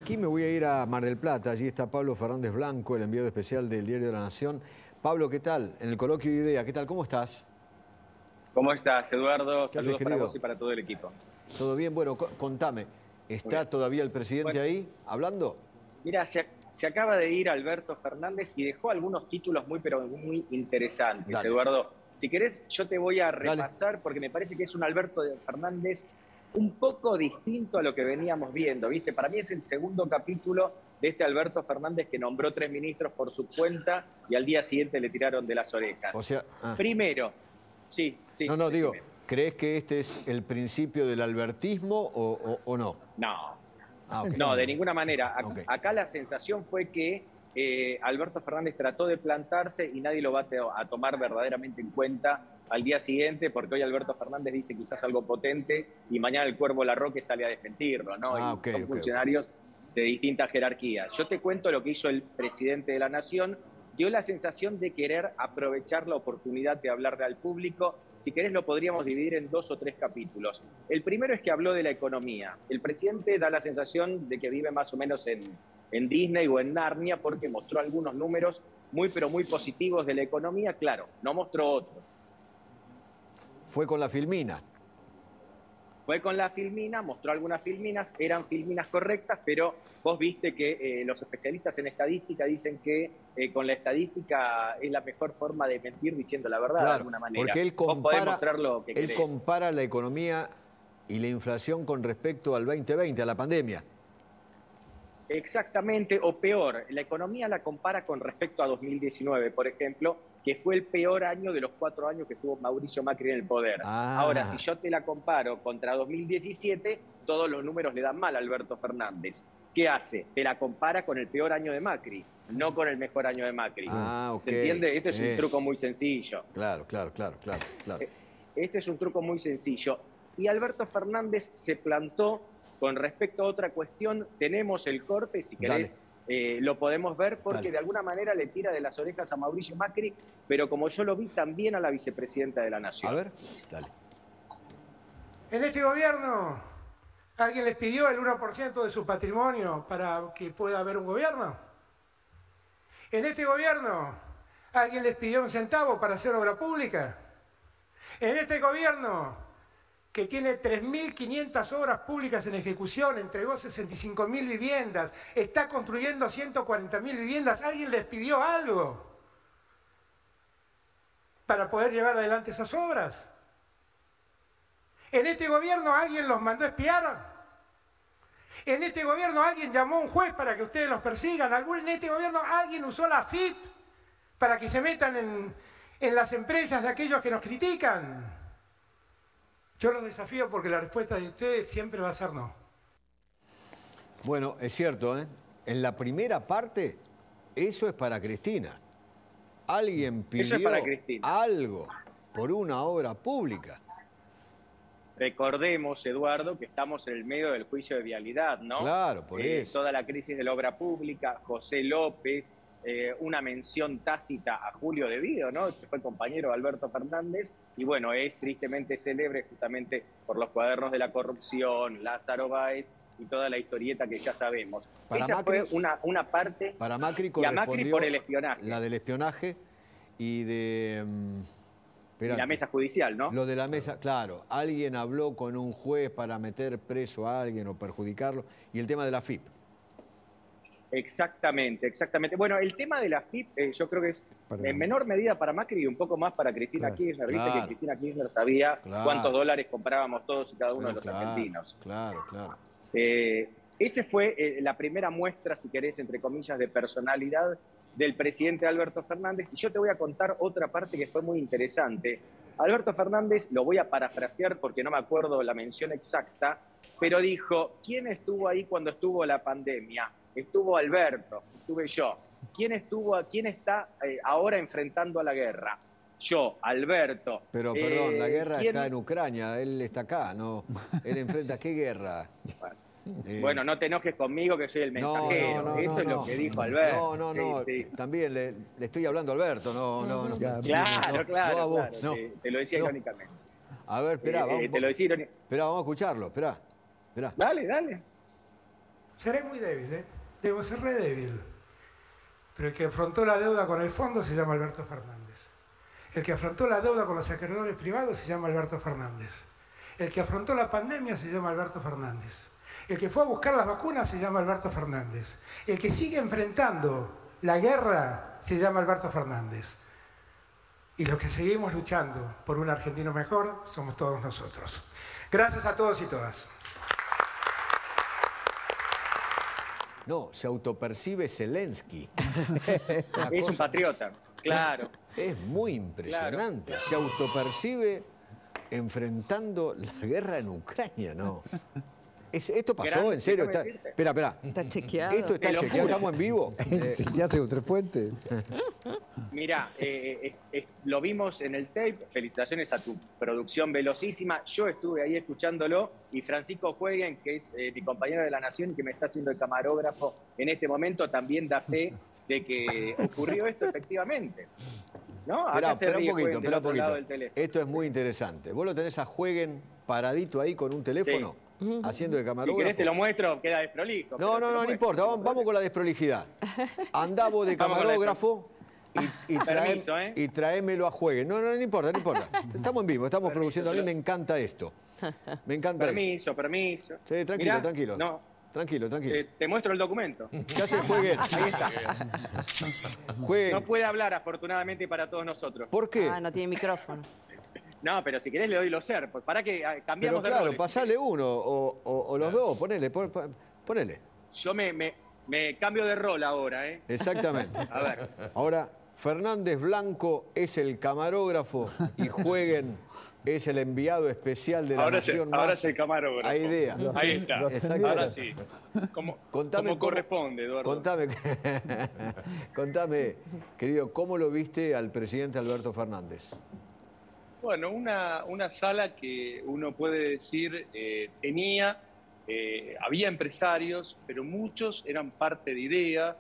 aquí me voy a ir a Mar del Plata. Allí está Pablo Fernández Blanco, el enviado especial del Diario de la Nación. Pablo, ¿qué tal? En el coloquio de idea, ¿qué tal? ¿Cómo estás? ¿Cómo estás, Eduardo? ¿Qué haces, Saludos para querido? vos y para todo el equipo. ¿Todo bien? Bueno, contame. ¿Está todavía el presidente ahí hablando? Mira, se acaba de ir Alberto Fernández y dejó algunos títulos pero muy interesantes, Dale. Eduardo. Si querés, yo te voy a repasar porque me parece que es un Alberto Fernández un poco distinto a lo que veníamos viendo, ¿viste? Para mí es el segundo capítulo de este Alberto Fernández que nombró 3 ministros por su cuenta y al día siguiente le tiraron de las orejas. O sea... Primero, sí. No, digo, ¿crees que este es el principio del albertismo o no? No. Okay. No, de ninguna manera. Okay. Acá la sensación fue que Alberto Fernández trató de plantarse y nadie lo va a tomar verdaderamente en cuenta al día siguiente, porque hoy Alberto Fernández dice quizás algo potente y mañana el Cuervo Larroque sale a desmentirlo, ¿no? Son funcionarios de distintas jerarquías. Yo te cuento lo que hizo el presidente de la Nación. Dio la sensación de querer aprovechar la oportunidad de hablarle al público. Si querés lo podríamos dividir en 2 o 3 capítulos. El primero es que habló de la economía. El presidente da la sensación de que vive más o menos en Disney o en Narnia porque mostró algunos números pero muy positivos de la economía. Claro, no mostró otros. Fue con la filmina. Fue con la filmina, mostró algunas filminas, eran filminas correctas, pero vos viste que los especialistas en estadística dicen que con la estadística es la mejor forma de mentir diciendo la verdad, de alguna manera. Porque él vos podés mostrar lo que querés. compara la economía y la inflación con respecto al 2020, a la pandemia. Exactamente, o peor, la economía la compara con respecto a 2019, por ejemplo, que fue el peor año de los 4 años que estuvo Mauricio Macri en el poder. Ahora, si yo te la comparo contra 2017, todos los números le dan mal a Alberto Fernández. ¿Qué hace? Te la compara con el peor año de Macri, no con el mejor año de Macri. ¿Se entiende? Este es un truco muy sencillo. Claro. Este es un truco muy sencillo. Y Alberto Fernández se plantó con respecto a otra cuestión. Tenemos el corte, si querés. Lo podemos ver porque de alguna manera le tira de las orejas a Mauricio Macri, pero como yo lo vi, también a la vicepresidenta de la Nación. A ver, dale. En este gobierno, ¿alguien les pidió el 1% de su patrimonio para que pueda haber un gobierno? En este gobierno, ¿alguien les pidió un centavo para hacer obra pública? En este gobierno, que tiene 3.500 obras públicas en ejecución, entregó 65.000 viviendas, está construyendo 140.000 viviendas. ¿Alguien les pidió algo para poder llevar adelante esas obras? ¿En este gobierno alguien los mandó a espiar? ¿En este gobierno alguien llamó a un juez para que ustedes los persigan? ¿En este gobierno alguien usó la AFIP para que se metan en las empresas de aquellos que nos critican? Yo los desafío porque la respuesta de ustedes siempre va a ser no. Bueno, es cierto, ¿eh? En la primera parte, eso es para Cristina. Alguien pidió algo por una obra pública. Recordemos, Eduardo, que estamos en el medio del juicio de vialidad, ¿no? Claro, por eso. Toda la crisis de la obra pública, José López, una mención tácita a Julio De Vido, ¿no? Que fue compañero de Alberto Fernández, y bueno, es tristemente célebre justamente por los cuadernos de la corrupción, Lázaro Báez y toda la historieta que ya sabemos. Esa fue una parte. Para Macri y a Macri por el espionaje. La del espionaje y de... y la mesa judicial, ¿no? Lo de la mesa, claro. Alguien habló con un juez para meter preso a alguien o perjudicarlo. Y el tema de la FIP. Exactamente. Bueno, el tema de la FIP yo creo que es en menor medida para Macri y un poco más para Cristina Kirchner. Viste que Cristina Kirchner sabía cuántos dólares comprábamos todos y cada uno de los argentinos. Claro. Esa fue la primera muestra, si querés, entre comillas, de personalidad del presidente Alberto Fernández. Y yo te voy a contar otra parte que fue muy interesante. Alberto Fernández, lo voy a parafrasear porque no me acuerdo la mención exacta, pero dijo, ¿quién estuvo ahí cuando estuvo la pandemia? Estuvo Alberto, estuve yo. ¿Quién está ahora enfrentando a la guerra? Yo, Alberto. Pero perdón, la guerra está en Ucrania, él está acá, ¿no? Él enfrenta, ¿qué guerra? Bueno, no te enojes conmigo que soy el mensajero. Eso es lo que dijo Alberto. No. También le estoy hablando a Alberto, no. Claro. Te lo decía irónicamente. A ver, esperá, te lo decía irónicamente. Esperá, vamos a escucharlo, esperá. Dale. Seré muy débil, ¿eh? Debo ser re débil. Pero el que afrontó la deuda con el fondo se llama Alberto Fernández. El que afrontó la deuda con los acreedores privados se llama Alberto Fernández. El que afrontó la pandemia se llama Alberto Fernández. El que fue a buscar las vacunas se llama Alberto Fernández. El que sigue enfrentando la guerra se llama Alberto Fernández. Y los que seguimos luchando por un argentino mejor somos todos nosotros. Gracias a todos y todas. No, se autopercibe Zelensky. Es un patriota, claro. Es muy impresionante. Claro. Se autopercibe enfrentando la guerra en Ucrania, ¿no? ¿Esto pasó? ¿En serio? Espera. Está chequeado. ¿Esto está chequeado? ¿Estamos en vivo? Ya tengo tres fuentes. Mirá, lo vimos en el tape. Felicitaciones a tu producción velocísima. Yo estuve ahí escuchándolo y Francisco Jueguen, que es mi compañero de La Nación y que me está haciendo el camarógrafo en este momento, también da fe de que ocurrió esto efectivamente. ¿No? Espera un poquito. Esto es muy interesante. Vos lo tenés a Jueguen paradito ahí con un teléfono. Sí. Haciendo de camarógrafo. Si querés te lo muestro, queda desprolijo. No importa, vamos con la desprolijidad. Andá vos de camarógrafo y tráemelo a Jueguen. No importa. Estamos en vivo, estamos produciendo. A mí me encanta esto. Me encanta Permiso. Sí, tranquilo. No. Tranquilo. Te muestro el documento. ¿Qué hace Jueguen? Ahí está. Jueguen. No puede hablar, afortunadamente, para todos nosotros. ¿Por qué? No tiene micrófono. No, pero si querés le doy los ser. Pues para que cambiamos de roles. Claro, pasale uno o los dos. Ponele. Yo me cambio de rol ahora, ¿eh? Exactamente. A ver. Ahora, Fernández Blanco es el camarógrafo y Jueguen es el enviado especial de La Nación. Ahora es el camarógrafo. Hay idea. Ahí está. Ahora sí. Como corresponde, Eduardo. Contame, querido, ¿cómo lo viste al presidente Alberto Fernández? Bueno, una sala que uno puede decir había empresarios, pero muchos eran parte de IDEA,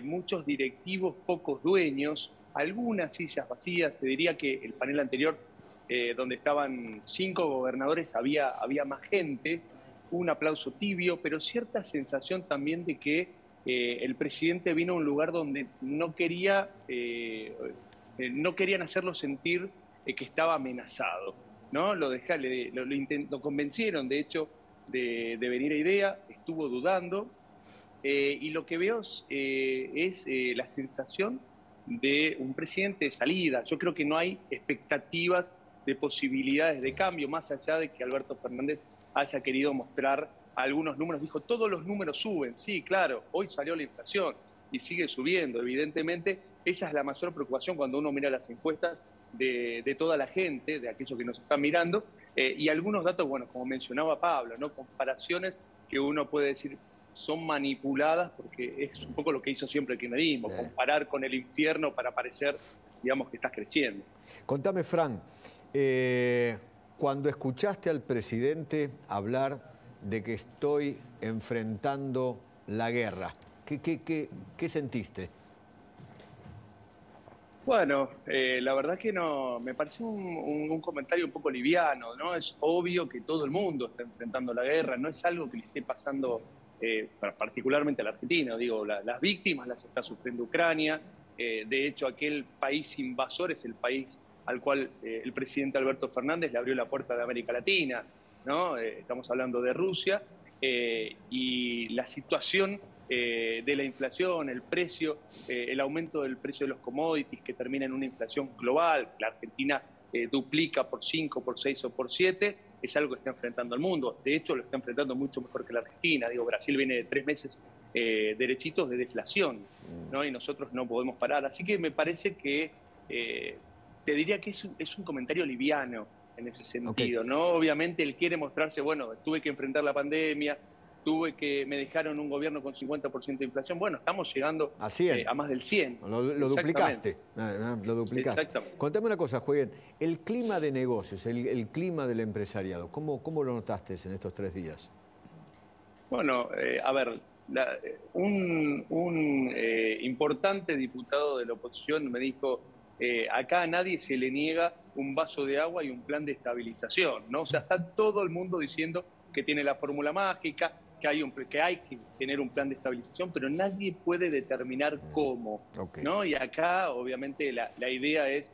muchos directivos, pocos dueños, algunas sillas vacías. Te diría que el panel anterior, donde estaban 5 gobernadores, había más gente, un aplauso tibio, pero cierta sensación también de que el presidente vino a un lugar donde no querían hacerlo sentir que estaba amenazado, ¿no? Lo convencieron, de hecho, de venir a IDEA, estuvo dudando, y lo que veo es la sensación de un presidente de salida. Yo creo que no hay expectativas de posibilidades de cambio, más allá de que Alberto Fernández haya querido mostrar algunos números. Dijo, todos los números suben. Sí, claro, hoy salió la inflación y sigue subiendo. Evidentemente, esa es la mayor preocupación cuando uno mira las encuestas de toda la gente, de aquellos que nos están mirando, y algunos datos, bueno, como mencionaba Pablo, ¿no? Comparaciones que uno puede decir son manipuladas, porque es un poco lo que hizo siempre el kirchnerismo, comparar con el infierno para parecer, digamos, que estás creciendo. Contame, Fran, cuando escuchaste al presidente hablar de que estoy enfrentando la guerra, ¿qué sentiste? Bueno, la verdad que no, me pareció un comentario un poco liviano, ¿no? Es obvio que todo el mundo está enfrentando la guerra, no es algo que le esté pasando particularmente a la Argentina. Digo, las víctimas las está sufriendo Ucrania, de hecho aquel país invasor es el país al cual el presidente Alberto Fernández le abrió la puerta de América Latina, ¿no? Estamos hablando de Rusia, y la situación de la inflación, el precio, el aumento del precio de los commodities que termina en una inflación global, la Argentina duplica por 5, por 6 o por 7, es algo que está enfrentando el mundo. De hecho, lo está enfrentando mucho mejor que la Argentina. Digo, Brasil viene de 3 meses derechitos de deflación, ¿no? Y nosotros no podemos parar. Así que me parece que, te diría que es un comentario liviano en ese sentido, ¿no? Obviamente él quiere mostrarse, bueno, tuve que enfrentar la pandemia, me dejaron un gobierno con 50% de inflación. Bueno, estamos llegando a más del 100. Lo duplicaste. Lo duplicaste. Exactamente. Contame una cosa, Jueguen. El clima de negocios, el clima del empresariado, ¿cómo lo notaste en estos 3 días? Bueno, a ver, un importante diputado de la oposición me dijo, acá a nadie se le niega un vaso de agua y un plan de estabilización, ¿no? O sea, está todo el mundo diciendo que tiene la fórmula mágica, que hay que tener un plan de estabilización, pero nadie puede determinar cómo, ¿no? Y acá, obviamente, la idea es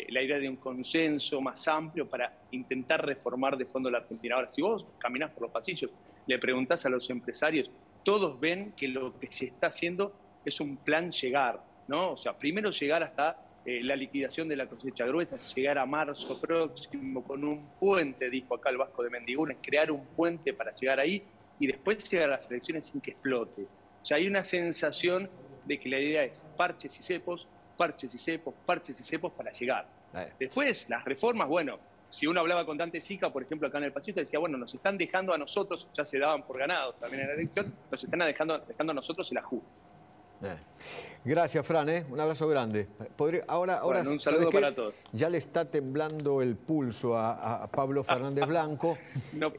la idea de un consenso más amplio para intentar reformar de fondo la Argentina. Ahora, si vos caminás por los pasillos, le preguntás a los empresarios, todos ven que lo que se está haciendo es un plan llegar, ¿no? O sea, primero llegar hasta la liquidación de la cosecha gruesa, llegar a marzo próximo con un puente, dijo acá el Vasco de Mendiguren, crear un puente para llegar ahí y después llegar a las elecciones sin que explote. O sea, hay una sensación de que la idea es parches y cepos, parches y cepos, parches y cepos para llegar. Después, las reformas, bueno, si uno hablaba con Dante Sica, por ejemplo, acá en el pasillo, decía, bueno, nos están dejando a nosotros, ya se daban por ganados también en la elección, nos están dejando a nosotros el ajuste. Gracias, Fran, un abrazo grande. Ahora bueno, un saludo para todos. Ya le está temblando el pulso a Pablo Fernández Blanco. No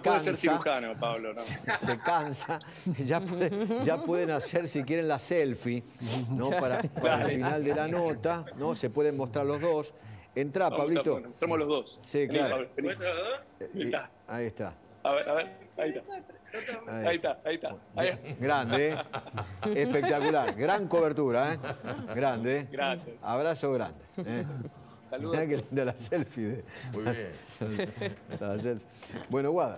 puede ser cirujano, Pablo. No. Se cansa. Ya pueden hacer, si quieren, la selfie, ¿no? Para el final de la nota, ¿no? Se pueden mostrar los dos. Entrá, Pablito. Mostramos los dos. Sí, claro. ¿Muestra los dos? Ahí está. A ver, ahí está. Ahí está. Grande, Espectacular. Gran cobertura, Grande. Gracias. Abrazo grande. Saludos. Mirá que linda la selfie. Muy bien. La selfie. Bueno, Guada.